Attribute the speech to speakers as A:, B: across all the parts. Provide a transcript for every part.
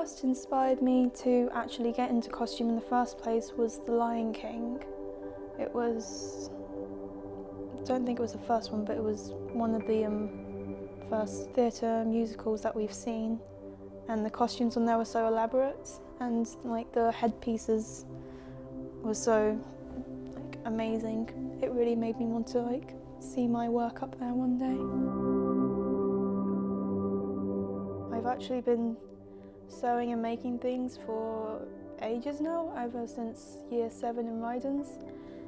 A: first inspired me to actually get into costume in the first place was The Lion King. It was, I don't think it was the first one, but it was one of the first theatre musicals that we've seen, and the costumes on there were so elaborate, and like the headpieces were so like amazing. It really made me want to like see my work up there one day. I've actually been sewing and making things for ages now, ever since year 7 in Rydens.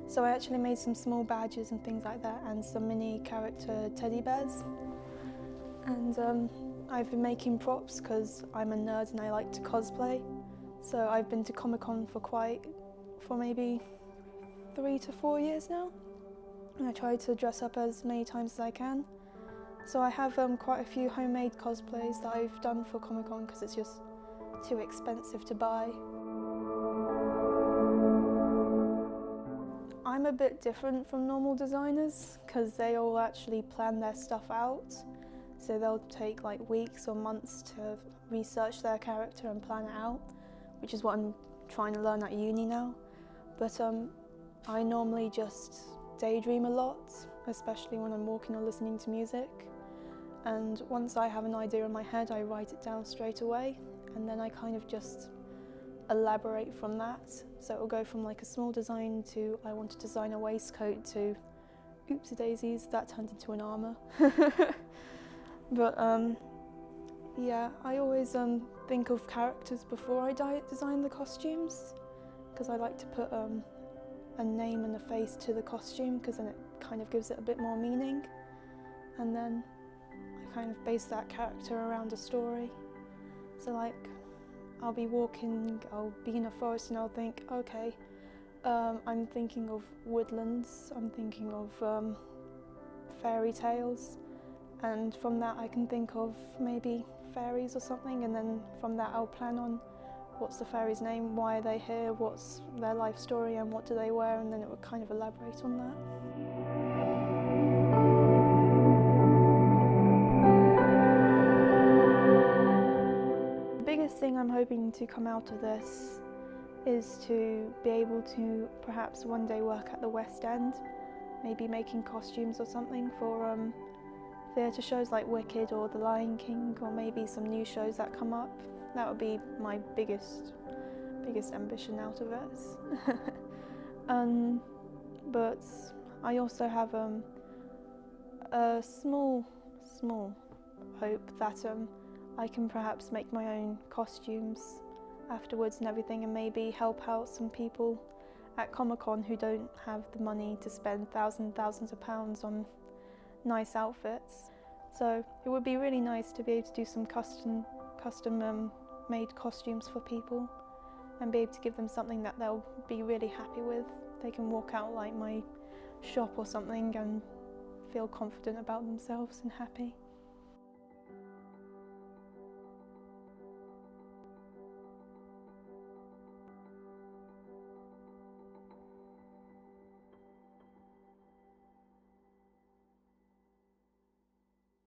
A: So I actually made some small badges and things like that, and some mini character teddy bears. And I've been making props because I'm a nerd and I like to cosplay. So I've been to Comic-Con for maybe 3 to 4 years now. And I try to dress up as many times as I can. So I have quite a few homemade cosplays that I've done for Comic-Con because it's just too expensive to buy. I'm a bit different from normal designers because they all actually plan their stuff out. So they'll take like weeks or months to research their character and plan it out, which is what I'm trying to learn at uni now. But I normally just daydream a lot, especially when I'm walking or listening to music. And once I have an idea in my head, I write it down straight away, and then I kind of just elaborate from that. So it'll go from like a small design to I want to design a waistcoat to oopsie daisies, that turned into an armour. But yeah, I always think of characters before I design the costumes, because I like to put a name and a face to the costume, because then it kind of gives it a bit more meaning. And then I kind of base that character around a story. So like, I'll be walking, I'll be in a forest and I'll think, okay, I'm thinking of woodlands, I'm thinking of fairy tales, and from that I can think of maybe fairies or something, and then from that I'll plan on what's the fairy's name, why are they here, what's their life story, and what do they wear, and then it would kind of elaborate on that. The biggest thing I'm hoping to come out of this is to be able to perhaps one day work at the West End, maybe making costumes or something for theatre shows like Wicked or The Lion King, or maybe some new shows that come up. That would be my biggest ambition out of it. But I also have a small hope that I can perhaps make my own costumes afterwards and everything, and maybe help out some people at Comic-Con who don't have the money to spend thousands of pounds on nice outfits. So it would be really nice to be able to do some custom made costumes for people and be able to give them something that they'll be really happy with. They can walk out like my shop or something and feel confident about themselves and happy.